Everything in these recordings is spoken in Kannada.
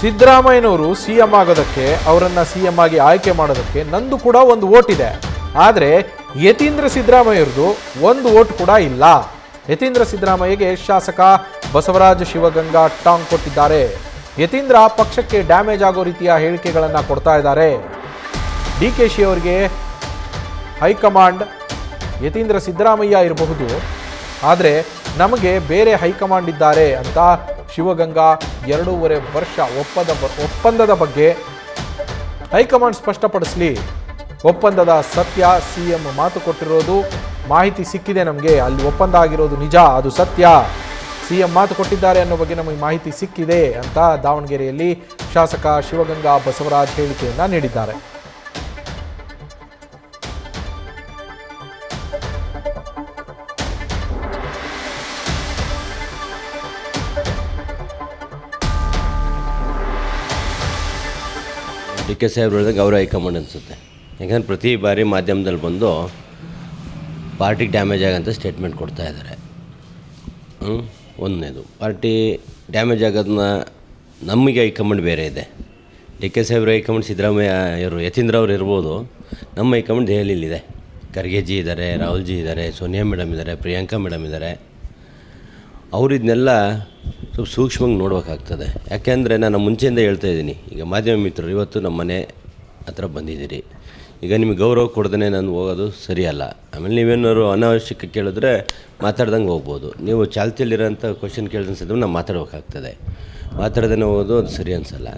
ಸಿದ್ದರಾಮಯ್ಯನವರು CM ಆಗೋದಕ್ಕೆ, ಅವರನ್ನು CM ಆಗಿ ಆಯ್ಕೆ ಮಾಡೋದಕ್ಕೆ ನಂದು ಕೂಡ ಒಂದು ವೋಟ್ ಇದೆ. ಆದರೆ ಯತೀಂದ್ರ ಸಿದ್ದರಾಮಯ್ಯರದು ಒಂದು ವೋಟ್ ಕೂಡ ಇಲ್ಲ. ಯತೀಂದ್ರ ಸಿದ್ದರಾಮಯ್ಯಗೆ ಶಾಸಕ ಬಸವರಾಜ ಶಿವಗಂಗಾ ಟಾಂಗ್ ಕೊಟ್ಟಿದ್ದಾರೆ. ಯತೀಂದ್ರ ಪಕ್ಷಕ್ಕೆ ಡ್ಯಾಮೇಜ್ ಆಗೋ ರೀತಿಯ ಹೇಳಿಕೆಗಳನ್ನು ಕೊಡ್ತಾ ಇದ್ದಾರೆ. DKಶಿ ಅವರಿಗೆ ಹೈಕಮಾಂಡ್ ಯತೀಂದ್ರ ಸಿದ್ದರಾಮಯ್ಯ ಇರಬಹುದು, ಆದರೆ ನಮಗೆ ಬೇರೆ ಹೈಕಮಾಂಡ್ ಇದ್ದಾರೆ ಅಂತ ಶಿವಗಂಗಾ 2.5 ವರ್ಷ ಒಪ್ಪಂದದ ಬಗ್ಗೆ ಹೈಕಮಾಂಡ್ ಸ್ಪಷ್ಟಪಡಿಸಲಿ. ಒಪ್ಪಂದದ ಸತ್ಯ, CM ಮಾತು ಕೊಟ್ಟಿರೋದು ಮಾಹಿತಿ ಸಿಕ್ಕಿದೆ ನಮಗೆ, ಅಲ್ಲಿ ಒಪ್ಪಂದ ಆಗಿರೋದು ನಿಜ, ಅದು ಸತ್ಯ, CM ಮಾತು ಕೊಟ್ಟಿದ್ದಾರೆ ಅನ್ನೋ ಬಗ್ಗೆ ನಮಗೆ ಮಾಹಿತಿ ಸಿಕ್ಕಿದೆ ಅಂತ ದಾವಣಗೆರೆಯಲ್ಲಿ ಶಾಸಕ ಶಿವಗಂಗಾ ಬಸವರಾಜ್ ಹೇಳಿಕೆಯನ್ನು ನೀಡಿದ್ದಾರೆ. DK ಸಾಹೇಬ್ರು ಹೇಳಿದಾಗ ಅವರ ಹೈಕಮಾಂಡ್ ಅನಿಸುತ್ತೆ. ಯಾಕಂದರೆ ಪ್ರತಿ ಬಾರಿ ಮಾಧ್ಯಮದಲ್ಲಿ ಬಂದು ಪಾರ್ಟಿಗೆ ಡ್ಯಾಮೇಜ್ ಆಗಂತ ಸ್ಟೇಟ್ಮೆಂಟ್ ಕೊಡ್ತಾ ಇದ್ದಾರೆ. ಒಂದನೇದು, ಪಾರ್ಟಿ ಡ್ಯಾಮೇಜ್ ಆಗೋದನ್ನ ನಮಗೆ ಹೈಕಮಾಂಡ್ ಬೇರೆ ಇದೆ. DK ಸಾಹೇಬ್ರ ಹೈಕಮಾಂಡ್ ಸಿದ್ದರಾಮಯ್ಯ ಇವರು ಯತೀಂದ್ರ ಅವರು ಇರ್ಬೋದು, ನಮ್ಮ ಹೈಕಮಾಂಡ್ ದೆಹಲಿಯಲ್ಲಿದೆ. ಖರ್ಗೆ ಜಿ ಇದ್ದಾರೆ, ರಾಹುಲ್ ಜಿ ಇದ್ದಾರೆ, ಸೋನಿಯಾ ಮೇಡಮ್ ಇದ್ದಾರೆ, ಪ್ರಿಯಾಂಕಾ ಮೇಡಮ್ ಇದ್ದಾರೆ. ಅವರು ಇದನ್ನೆಲ್ಲ ಸ್ವಲ್ಪ ಸೂಕ್ಷ್ಮವಾಗಿ ನೋಡಬೇಕಾಗ್ತದೆ. ಯಾಕೆಂದರೆ ನಾನು ಮುಂಚೆಯಿಂದ ಹೇಳ್ತಾ ಇದ್ದೀನಿ, ಈಗ ಮಾಧ್ಯಮ ಮಿತ್ರರು ಇವತ್ತು ನಮ್ಮ ಮನೆ ಹತ್ರ ಬಂದಿದ್ದೀರಿ, ಈಗ ನಿಮಗೆ ಗೌರವ ಕೊಡ್ದೇ ನಾನು ಹೋಗೋದು ಸರಿಯಲ್ಲ. ಆಮೇಲೆ ನೀವೇನಾದ್ರು ಅನಾವಶ್ಯಕ ಕೇಳಿದ್ರೆ ಮಾತಾಡ್ದಂಗೆ ಹೋಗ್ಬೋದು. ನೀವು ಚಾಲ್ತಿಯಲ್ಲಿರೋಂಥ ಕ್ವಶನ್ ಕೇಳಿದ್ರೆ ನಾವು ಮಾತಾಡಬೇಕಾಗ್ತದೆ. ಮಾತಾಡ್ದೇ ಹೋಗೋದು ಅದು ಸರಿ ಅನಿಸಲ್ಲ.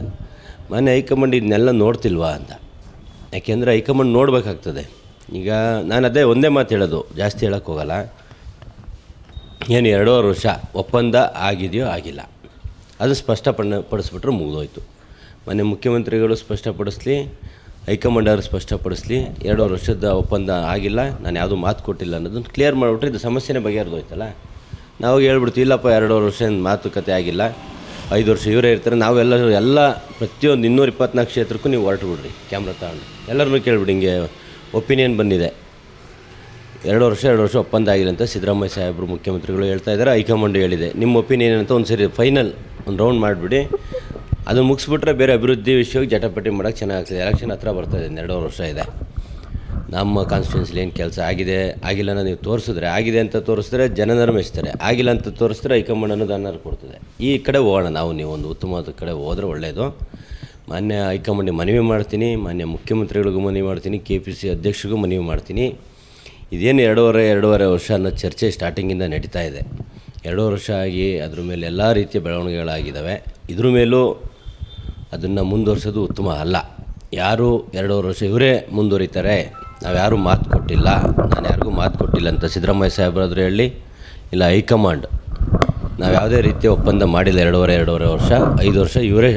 ಮೊನ್ನೆ ಹೈಕಮಾಂಡ್ ಇದನ್ನೆಲ್ಲ ನೋಡ್ತಿಲ್ವಾ ಅಂತ. ಯಾಕೆಂದರೆ ಹೈಕಮಾಂಡ್ ನೋಡಬೇಕಾಗ್ತದೆ. ಈಗ ನಾನು ಅದೇ ಒಂದೇ ಮಾತು ಹೇಳೋದು, ಜಾಸ್ತಿ ಹೇಳೋಕ್ಕೆ ಹೋಗಲ್ಲ. ಏನು 2.5 ವರ್ಷ ಒಪ್ಪಂದ ಆಗಿದೆಯೋ ಆಗಿಲ್ಲ, ಅದು ಸ್ಪಷ್ಟಪಡಿಸ್ಬಿಟ್ರೆ ಮುಗಿದೋಯ್ತು. ಮೊನ್ನೆ ಮುಖ್ಯಮಂತ್ರಿಗಳು ಸ್ಪಷ್ಟಪಡಿಸ್ಲಿ, ಹೈಕಮಾಂಡ್ ಅವರು ಸ್ಪಷ್ಟಪಡಿಸ್ಲಿ, 2.5 ವರ್ಷದ ಒಪ್ಪಂದ ಆಗಿಲ್ಲ, ನಾನು ಯಾವುದೂ ಮಾತು ಕೊಟ್ಟಿಲ್ಲ ಅನ್ನೋದನ್ನು ಕ್ಲಿಯರ್ ಮಾಡಿಬಿಟ್ರೆ ಇದು ಸಮಸ್ಯೆನೇ ಬಗೆಹರಿದೋಯ್ತಲ್ಲ. ನಾವು ಹೇಳ್ಬಿಡ್ತೀವಿ ಇಲ್ಲಪ್ಪ 2.5 ವರ್ಷ ಮಾತುಕತೆ ಆಗಿಲ್ಲ, 5 ವರ್ಷ ಇವರೇ ಇರ್ತಾರೆ. ನಾವೆಲ್ಲ ಪ್ರತಿಯೊಂದು 224 ಕ್ಷೇತ್ರಕ್ಕೂ ನೀವು ಹೊರಟು ಬಿಡ್ರಿ ಕ್ಯಾಮ್ರಾ ತಗೊಂಡು, ಎಲ್ಲರನ್ನೂ ಕೇಳಿಬಿಡಿ. ಹಿಂಗೆ ಒಪಿನಿಯನ್ ಬಂದಿದೆ, 2 ವರ್ಷ ಒಪ್ಪಂದ ಆಗಿಲ್ಲ ಅಂತ ಸಿದ್ದರಾಮಯ್ಯ ಸಾಹೇಬರು ಮುಖ್ಯಮಂತ್ರಿಗಳು ಹೇಳ್ತಾ ಇದ್ದಾರೆ, ಹೈಕಮಾಂಡ್ ಹೇಳಿದೆ. ನಿಮ್ಮ ಒಪಿನಿಯನ್ ಅಂತ ಒಂದು ಸರಿ ಫೈನಲ್ ಒಂದು ರೌಂಡ್ ಮಾಡಿಬಿಡಿ. ಅದನ್ನು ಮುಗಿಸ್ಬಿಟ್ರೆ ಬೇರೆ ಅಭಿವೃದ್ಧಿ ವಿಷಯಕ್ಕೆ ಜಟಾಪಟಿ ಮಾಡೋಕ್ಕೆ ಚೆನ್ನಾಗ್ತದೆ. ಎಲೆಕ್ಷನ್ ಹತ್ರ ಬರ್ತಾಯಿದೆ, 2.5 ವರ್ಷ ಇದೆ. ನಮ್ಮ ಕಾನ್ಸ್ಟಿಟ್ಯೂನ್ಸಿಲಿ ಏನು ಕೆಲಸ ಆಗಿದೆ ಆಗಿಲ್ಲ ಅನ್ನೋ ನೀವು ತೋರಿಸಿದ್ರೆ, ಆಗಿದೆ ಅಂತ ತೋರಿಸಿದ್ರೆ ಜನರು ಮೆಚ್ತಾರೆ, ಆಗಿಲ್ಲ ಅಂತ ತೋರಿಸಿದ್ರೆ ಹೈಕಮಾಂಡ್ ಅನುದಾನ ಕೊಡ್ತದೆ. ಈ ಕಡೆ ಹೋಗೋಣ ನಾವು, ನೀವು ಒಂದು ಉತ್ತಮವಾದ ಕಡೆ ಹೋದರೆ ಒಳ್ಳೆಯದು. ಮಾನ್ಯ ಹೈಕಮಾಂಡಿಗೆ ಮನವಿ ಮಾಡ್ತೀನಿ, ಮಾನ್ಯ ಮುಖ್ಯಮಂತ್ರಿಗಳಿಗೂ ಮನವಿ ಮಾಡ್ತೀನಿ, KPC ಅಧ್ಯಕ್ಷರಿಗೂ ಮನವಿ ಮಾಡ್ತೀನಿ. ಇದೇನು 2.5 ವರ್ಷ ಅನ್ನೋ ಚರ್ಚೆ ಸ್ಟಾರ್ಟಿಂಗಿಂದ ನಡೀತಾ ಇದೆ. 2 ವರ್ಷ ಆಗಿ ಅದ್ರ ಮೇಲೆ ಎಲ್ಲ ರೀತಿಯ ಬೆಳವಣಿಗೆಗಳಾಗಿದ್ದಾವೆ. ಇದ್ರ ಮೇಲೂ ಅದನ್ನು ಮುಂದುವರ್ಸೋದು ಉತ್ತಮ ಅಲ್ಲ. ಯಾರು 2.5 ವರ್ಷ ಇವರೇ ಮುಂದುವರಿತಾರೆ, ನಾವು ಯಾರೂ ಮಾತು ಕೊಟ್ಟಿಲ್ಲ, ನಾನು ಯಾರಿಗೂ ಮಾತು ಕೊಟ್ಟಿಲ್ಲ ಅಂತ ಸಿದ್ದರಾಮಯ್ಯ ಸಾಹೇಬ್ರಾದರೂ ಹೇಳಿ, ಇಲ್ಲ ಹೈಕಮಾಂಡ್ ನಾವು ಯಾವುದೇ ರೀತಿಯ ಒಪ್ಪಂದ ಮಾಡಿಲ್ಲ 2.5 ವರ್ಷ, 5 ವರ್ಷ ಇವರೇ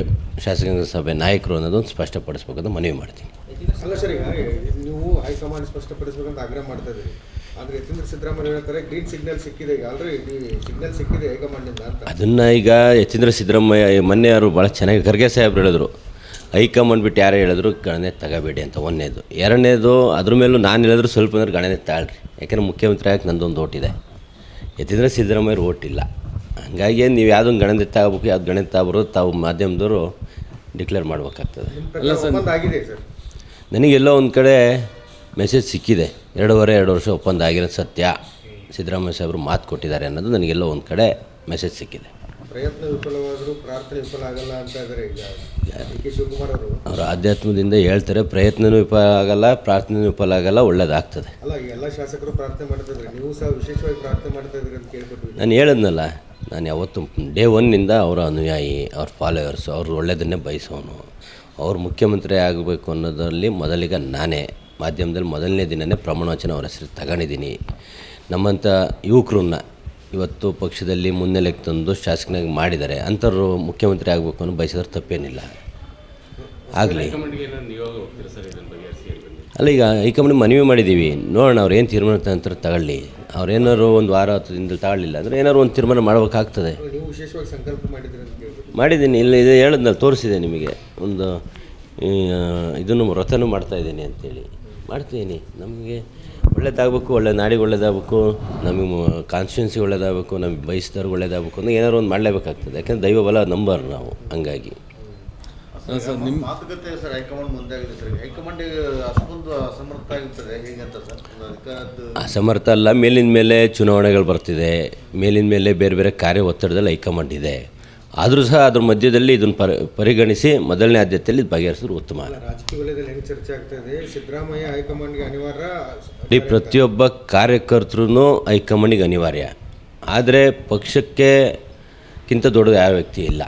ಶಾಸಕಾಂಗ ಸಭೆ ನಾಯಕರು ಅನ್ನೋದನ್ನು ಸ್ಪಷ್ಟಪಡಿಸ್ಬೇಕಂತ ಮನವಿ ಮಾಡ್ತೀನಿ. ಅಲ್ಲ ಸರ್, ಈಗ ನೀವು ಹೈಕಮಾಂಡ್ ಸ್ಪಷ್ಟಪಡಿಸಬೇಕಂತ ಆಗ್ರಹ ಮಾಡ್ತಾ ಇದ್ದೀರಿ, ಆದರೆ ಯತೀಂದ್ರ ಸಿದ್ದರಾಮಯ್ಯ ಹೇಳ್ತಾರೆ ಗ್ರೀನ್ ಸಿಗ್ನಲ್ ಸಿಕ್ಕಿದೆ, ಈಗ ಆಲ್ರೆಡಿ ಸಿಗ್ನಲ್ ಸಿಕ್ಕಿದೆ ಹೈಕಮಾಂಡಿಂದ ಅಂತ. ಅದನ್ನು ಈಗ ಯತೀಂದ್ರ ಸಿದ್ದರಾಮಯ್ಯ ಮೊನ್ನೆ ಅವರು ಭಾಳ ಚೆನ್ನಾಗಿ ಖರ್ಗೆ ಸಾಹೇಬ್ರು ಹೇಳಿದ್ರು, ಹೈಕಮಾಂಡ್ ಬಿಟ್ಟು ಯಾರೇ ಹೇಳಿದ್ರು ಗಣನೆ ತಗೋಬೇಡಿ ಅಂತ. ಒಂದನೇದು. ಎರಡನೇದು, ಅದ್ರ ಮೇಲೂ ನಾನು ಹೇಳಿದ್ರು ಸ್ವಲ್ಪ ಅಂದ್ರೆ ಗಣನೆ ತಾಳ್ರಿ. ಯಾಕೆಂದರೆ ಮುಖ್ಯಮಂತ್ರಿ ಆಗಿ ನಂದೊಂದು ಓಟ್ ಇದೆ, ಯತೀಂದ್ರ ಸಿದ್ದರಾಮಯ್ಯರು ಓಟ್ ಇಲ್ಲ. ಹಂಗಾಗಿ ನೀವು ಯಾವುದೊಂದು ಗಣನೆ ತಗೋಬೇಕು, ಯಾವ್ದು ಗಣನೆ ತಗೋಬರೋದು ತಾವು ಮಾಧ್ಯಮದವರು ಡಿಕ್ಲೇರ್ ಮಾಡಬೇಕಾಗ್ತದೆ. ಆಗಿದೆ ಸರ್, ನನಗೆಲ್ಲೋ ಒಂದು ಕಡೆ ಮೆಸೇಜ್ ಸಿಕ್ಕಿದೆ, 2.5 ವರ್ಷ ಒಪ್ಪಂದ ಆಗಿರೋದು ಸತ್ಯ, ಸಿದ್ದರಾಮಯ್ಯ ಸಾಹೇಬರು ಮಾತು ಕೊಟ್ಟಿದ್ದಾರೆ ಅನ್ನೋದು ನನಗೆಲ್ಲೋ ಒಂದು ಕಡೆ ಮೆಸೇಜ್ ಸಿಕ್ಕಿದೆ. ಪ್ರಯತ್ನ ವಿಫಲವಾದರೂ ಪ್ರಾರ್ಥನೆ ವಿಫಲ ಆಗಲ್ಲ ಅಂತ ಇದ್ದಾರೆ ಈಗ DK ಶಿವಕುಮಾರ್ ಅವರು ಆಧ್ಯಾತ್ಮದಿಂದ ಹೇಳ್ತಾರೆ, ಪ್ರಯತ್ನವೂ ವಿಫಲ ಆಗಲ್ಲ, ಪ್ರಾರ್ಥನೆಯೂ ವಿಫಲ ಆಗಲ್ಲ, ಒಳ್ಳೇದಾಗ್ತದೆ. ಅಲ್ಲ, ಎಲ್ಲ ಶಾಸಕರು ಪ್ರಾರ್ಥನೆ ಮಾಡ್ತಾ ಇದ್ದಾರೆ, ನೀವು ಸಹ ವಿಶೇಷವಾಗಿ ಪ್ರಾರ್ಥನೆ ಮಾಡ್ತಾ ಇದ್ದೀರಿ ಅಂತ ಕೇಳ್ಬಿಟ್ಟು ನಾನು ಹೇಳಿದ್ನಲ್ಲ, ನಾನು ಯಾವತ್ತು ಡೇ 1ನಿಂದ ಅವರ ಅನುಯಾಯಿ, ಅವ್ರ ಫಾಲೋವರ್ಸು, ಅವ್ರು ಒಳ್ಳೆಯದನ್ನೇ ಬಯಸೋನು. ಅವ್ರು ಮುಖ್ಯಮಂತ್ರಿ ಆಗಬೇಕು ಅನ್ನೋದರಲ್ಲಿ ಮೊದಲಿಗೆ ನಾನೇ ಮಾಧ್ಯಮದಲ್ಲಿ ಮೊದಲನೇ ದಿನವೇ ಪ್ರಮಾಣವಚನ ಅವರ ಹೆಸರು ತಗೊಂಡಿದ್ದೀನಿ. ನಮ್ಮಂಥ ಯುವಕರನ್ನ ಇವತ್ತು ಪಕ್ಷದಲ್ಲಿ ಮುನ್ನೆಲೆಗೆ ತಂದು ಶಾಸಕನಾಗಿ ಮಾಡಿದ್ದಾರೆ, ಅಂಥವ್ರು ಮುಖ್ಯಮಂತ್ರಿ ಆಗಬೇಕು ಅನ್ನೋ ಬಯಸಿದ್ರೆ ತಪ್ಪೇನಿಲ್ಲ, ಆಗಲಿ. ಅಲ್ಲ, ಈಗ ಹೈಕಮಾಂಡ್ ಮನವಿ ಮಾಡಿದ್ದೀವಿ, ನೋಡೋಣ ಅವ್ರು ಏನು ತೀರ್ಮಾನ ತಗೊಳ್ಳಿ. ಅವ್ರೇನಾದ್ರು ಒಂದು ವಾರ 10 ದಿನದಲ್ಲಿ ತಗೊಳ್ಳಿಲ್ಲ ಅಂದರೆ ಏನಾದ್ರು ಒಂದು ತೀರ್ಮಾನ ಮಾಡಬೇಕಾಗ್ತದೆ. ನೀವು ವಿಶೇಷವಾಗಿ ಸಂಕಲ್ಪ ಮಾಡಿದ್ದೀರಿ ಅಂತ ಕೇಳ್ಬಿಟ್ಟು ಮಾಡಿದ್ದೀನಿ. ಇಲ್ಲ, ಇದು ಹೇಳಿದ್ನಲ್ಲ, ತೋರಿಸಿದೆ ನಿಮಗೆ ಒಂದು ಇದನ್ನು ವ್ರತನೂ ಮಾಡ್ತಾಯಿದ್ದೀನಿ ಅಂತೇಳಿ ಮಾಡ್ತೀನಿ. ನಮಗೆ ಒಳ್ಳೇದಾಗಬೇಕು, ಒಳ್ಳೆ ನಾಡಿಗೆ ಒಳ್ಳೇದಾಗಬೇಕು, ನಮಗೆ ಕಾನ್ಸ್ಟಿಟ್ಯೂನ್ಸಿ ಒಳ್ಳೇದಾಗಬೇಕು, ನಮಗೆ ಬಯಸಿದವ್ರಿಗೆ ಒಳ್ಳೇದಾಗಬೇಕು ಅಂದರೆ ಏನಾದ್ರು ಒಂದು ಮಾಡಲೇಬೇಕಾಗ್ತದೆ. ಯಾಕೆಂದರೆ ದೈವ ಬಲ ನಂಬರ್ ನಾವು, ಹಂಗಾಗಿ ಸರ್ ನಿಮ್ಮ ಮಾತುಕತೆ ಸರ್ ಹೈಕಮಾಂಡ್ ಮುಂದೆ ಆಗಿದೆ ಸರ್. ಹೈಕಮಾಂಡ್ ಅಷ್ಟೊಂದು ಅಸಮರ್ಥ ಆಗಿರ್ತದೆ ಹೇಗೆ ಅಂತ ಸರ್ ಅದಕ್ಕೆ ಅಸಮರ್ಥ ಅಲ್ಲ, ಮೇಲಿನ ಮೇಲೆ ಚುನಾವಣೆಗಳು ಬರ್ತಿದೆ, ಮೇಲಿನ ಮೇಲೆ ಬೇರೆ ಬೇರೆ ಕಾರ್ಯ ಒತ್ತಡದಲ್ಲಿ ಹೈಕಮಾಂಡ್ ಇದೆ. ಆದರೂ ಸಹ ಅದ್ರ ಮಧ್ಯದಲ್ಲಿ ಇದನ್ನು ಪರಿಗಣಿಸಿ ಮೊದಲನೇ ಆದ್ಯತೆಯಲ್ಲಿ ಬಗೆಹರಿಸಿದ್ರು ಉತ್ತಮ. ರಾಜಕೀಯ ವಲಯದಲ್ಲಿ ಹೆಂಗೆ ಚರ್ಚೆ ಆಗ್ತಾ ಇದೆ, ಸಿದ್ದರಾಮಯ್ಯ ಹೈಕಮಾಂಡ್ಗೆ ಅನಿವಾರ್ಯ, ಪ್ರತಿಯೊಬ್ಬ ಕಾರ್ಯಕರ್ತರೂ ಹೈಕಮಾಂಡಿಗೆ ಅನಿವಾರ್ಯ. ಆದರೆ ಪಕ್ಷಕ್ಕಿಂತ ದೊಡ್ಡದು ಯಾವ ವ್ಯಕ್ತಿ ಇಲ್ಲ,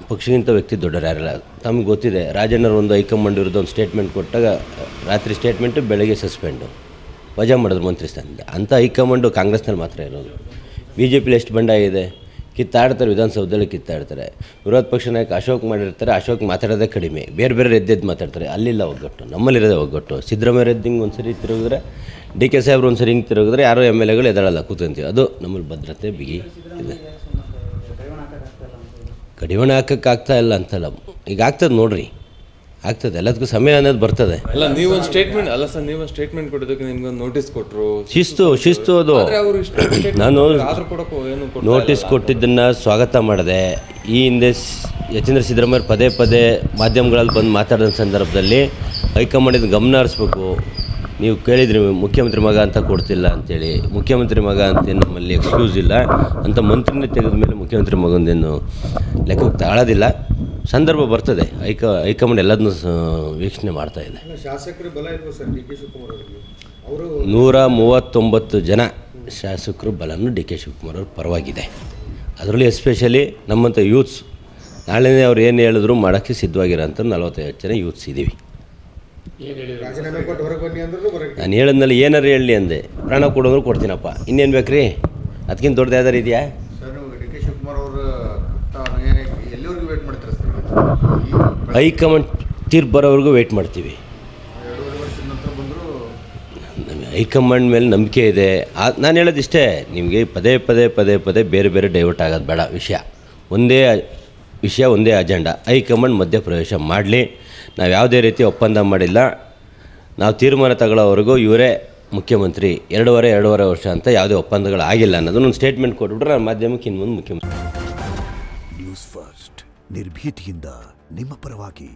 ಪಕ್ಷಕ್ಕಿಂತ ವ್ಯಕ್ತಿ ದೊಡ್ಡರು ಯಾರಿಲ್ಲ. ತಮಗೆ ಗೊತ್ತಿದೆ, ರಾಜಣ್ಣರು ಒಂದು ಹೈಕಮಾಂಡ್ ವಿರುದ್ಧ ಒಂದು ಸ್ಟೇಟ್ಮೆಂಟ್ ಕೊಟ್ಟಾಗ ರಾತ್ರಿ ಸ್ಟೇಟ್ಮೆಂಟು, ಬೆಳಗ್ಗೆ ಸಸ್ಪೆಂಡು, ವಜಾ ಮಾಡಿದ್ರು ಮಂತ್ರಿ ಸ್ಥಾನದಿಂದ. ಅಂಥ ಹೈಕಮಾಂಡು ಕಾಂಗ್ರೆಸ್ನಲ್ಲಿ ಮಾತ್ರ ಇರೋದು. ಬಿ ಜೆ ಪಿಲಿ ಎಷ್ಟು ಬಂಡಾಯ ಇದೆ, ಕಿತ್ತಾಡ್ತಾರೆ, ವಿಧಾನಸೌಧದಲ್ಲಿ ಕಿತ್ತಾಡ್ತಾರೆ. ವಿರೋಧ ಪಕ್ಷ ನಾಯಕ ಅಶೋಕ್ ಮಾಡಿರ್ತಾರೆ, ಅಶೋಕ್ ಮಾತಾಡೋದೇ ಕಡಿಮೆ, ಬೇರೆ ಬೇರೆ ಎದ್ದೆದ್ದು ಮಾತಾಡ್ತಾರೆ. ಅಲ್ಲಿಲ್ಲ ಒಗ್ಗಟ್ಟು, ನಮ್ಮಲ್ಲಿರೋದೇ ಒಗ್ಗಟ್ಟು. ಸಿದ್ದರಾಮಯ್ಯ ಹಿಂಗೆ ಒಂದು ಸರಿ ತಿರುಗಿದ್ರೆ, ಡಿ ಕೆ ಸಾಹೇಬ್ರು ಒಂದು ಸರಿ ಹಿಂಗೆ ತಿರುಗಿದ್ರೆ ಯಾರೋ ಎಮ್ ಎಲ್ ಎಗಳು ಎದಳಲ್ಲ, ಕೂತ್ಕೊಂತೀವಿ. ಅದು ನಮ್ಮಲ್ಲಿ ಭದ್ರತೆ ಬಿಗಿ ಇದೆ. ಕಡಿವಾಣ ಹಾಕೋಕ್ಕಾಗ್ತಾ ಇಲ್ಲ ಅಂತಲ್ಲ, ಈಗ ಆಗ್ತದೆ ನೋಡ್ರಿ, ಆಗ್ತದೆ. ಎಲ್ಲದಕ್ಕೂ ಸಮಯ ಅನ್ನೋದು ಬರ್ತದೆ. ಅಲ್ಲ ನೀವೊಂದು ಸ್ಟೇಟ್ಮೆಂಟ್ ಅಲ್ಲ ಸರ್, ನೀವೊಂದು ಸ್ಟೇಟ್ಮೆಂಟ್ ಕೊಡೋದಕ್ಕೆ ನಿಮ್ಗೊಂದು ನೋಟಿಸ್ ಕೊಟ್ಟರು, ಶಿಸ್ತು ಅದು. ನಾನು ನೋಟಿಸ್ ಕೊಟ್ಟಿದ್ದನ್ನು ಸ್ವಾಗತ ಮಾಡಿದೆ. ಈ ಹಿಂದೆ ಯತೀಂದ್ರ ಸಿದ್ದರಾಮಯ್ಯ ಪದೇ ಪದೇ ಮಾಧ್ಯಮಗಳಲ್ಲಿ ಬಂದು ಮಾತಾಡಿದ ಸಂದರ್ಭದಲ್ಲಿ ಹೈಕಮಾಂಡಿನ ಗಮನ ಹರಿಸ್ಬೇಕು. ನೀವು ಕೇಳಿದ್ರಿ ಮುಖ್ಯಮಂತ್ರಿ ಮಗ ಅಂತ ಕೊಡ್ತಿಲ್ಲ ಅಂತೇಳಿ. ಮುಖ್ಯಮಂತ್ರಿ ಮಗ ಅಂತ ನಮ್ಮಲ್ಲಿ ಎಕ್ಸ್ಕ್ಯೂಸ್ ಇಲ್ಲ ಅಂತ ಮಂತ್ರಿನೇ ತೆಗೆದ ಮೇಲೆ ಮುಖ್ಯಮಂತ್ರಿ ಮಗಂದೇನು ಲೆಕ್ಕಕ್ಕೆ ತಾಳೋದಿಲ್ಲ. ಸಂದರ್ಭ ಬರ್ತದೆ, ಹೈಕಮಾಂಡ್ ಎಲ್ಲದನ್ನೂ ವೀಕ್ಷಣೆ ಮಾಡ್ತಾ ಇದೆ. ಶಾಸಕರು ಬಲ ಇಲ್ವ ಸರ್ ಡಿ ಕೆ ಶಿವಕುಮಾರ್ ಅವರಿಗೆ? ಅವರು 139 ಜನ ಶಾಸಕರು ಬಲನೂ ಡಿ ಕೆ ಶಿವಕುಮಾರ್ ಅವ್ರ ಪರವಾಗಿದೆ. ಅದರಲ್ಲಿ ಎಸ್ಪೆಷಲಿ ನಮ್ಮಂಥ ಯೂತ್ಸ್, ನಾಳೆನೇ ಅವ್ರು ಏನು ಹೇಳಿದ್ರು ಮಾಡೋಕ್ಕೆ ಸಿದ್ಧವಾಗಿರೋಂಥ 45 ಜನ ಯೂತ್ಸ್ ಇದ್ದೀವಿ. ರಾಜೀನಾಮೆ ಕೊಟ್ಟು ಹೊರಗೆ ಬನ್ನಿ ಅಂದ್ರೂ ಹೊರಗೆ. ನಾನು ಹೇಳದ್ನಲ್ಲಿ ಏನಾರು ಹೇಳಲಿ ಅಂದೆ, ಪ್ರಾಣ ಕೊಡೋದ್ರು ಕೊಡ್ತೀನಪ್ಪ, ಇನ್ನೇನು ಬೇಕ್ರಿ? ಅದಕ್ಕಿಂತ ದೊಡ್ಡದು ಯಾವ್ದಾರು ಇದೆಯಾ? ಸರ್ ನೀವು ಡಿ ಕೆ ಶಿವಕುಮಾರ್ ಅವರು ಎಲ್ಲಿವರೆಗೂ ವೇಟ್ ಮಾಡ್ತಾರೆ ಸರ್? ಹೈಕಮಾಂಡ್ ತೀರ್ಪು ಬರೋವರೆಗೂ ವೆಯ್ಟ್ ಮಾಡ್ತೀವಿ. 2.5 ವರ್ಷದ ನಂತರ ಬಂದರೂ ಹೈಕಮಾಂಡ್ ಮೇಲೆ ನಂಬಿಕೆ ಇದೆ. ನಾನು ಹೇಳೋದಿಷ್ಟೇ, ನಿಮಗೆ ಪದೇ ಪದೇ ಬೇರೆ ಬೇರೆ ಡೈವರ್ಟ್ ಆಗೋದು ಬೇಡ. ಒಂದೇ ಅಜೆಂಡಾ. ಹೈಕಮಾಂಡ್ ಮಧ್ಯಪ್ರವೇಶ ಮಾಡಲಿ. ನಾವು ಯಾವುದೇ ರೀತಿ ಒಪ್ಪಂದ ಮಾಡಿಲ್ಲ. ನಾವು ತೀರ್ಮಾನ ತಗೊಳ್ಳೋವರೆಗೂ ಇವರೇ ಮುಖ್ಯಮಂತ್ರಿ, 2.5 ವರ್ಷ ಅಂತ ಯಾವುದೇ ಒಪ್ಪಂದಗಳು ಆಗಿಲ್ಲ ಅನ್ನೋದನ್ನ ಒಂದು ಸ್ಟೇಟ್ಮೆಂಟ್ ಕೊಟ್ಬಿಟ್ರೆ ನಾನು ಮಾಧ್ಯಮಕ್ಕೆ ಇನ್ನು ಮುಂದೆ ಮುಖ್ಯಮಂತ್ರಿ. ನ್ಯೂಸ್ ಫಸ್ಟ್ ನಿರ್ಭೀತಿಯಿಂದ ನಿಮ್ಮ ಪರವಾಗಿ.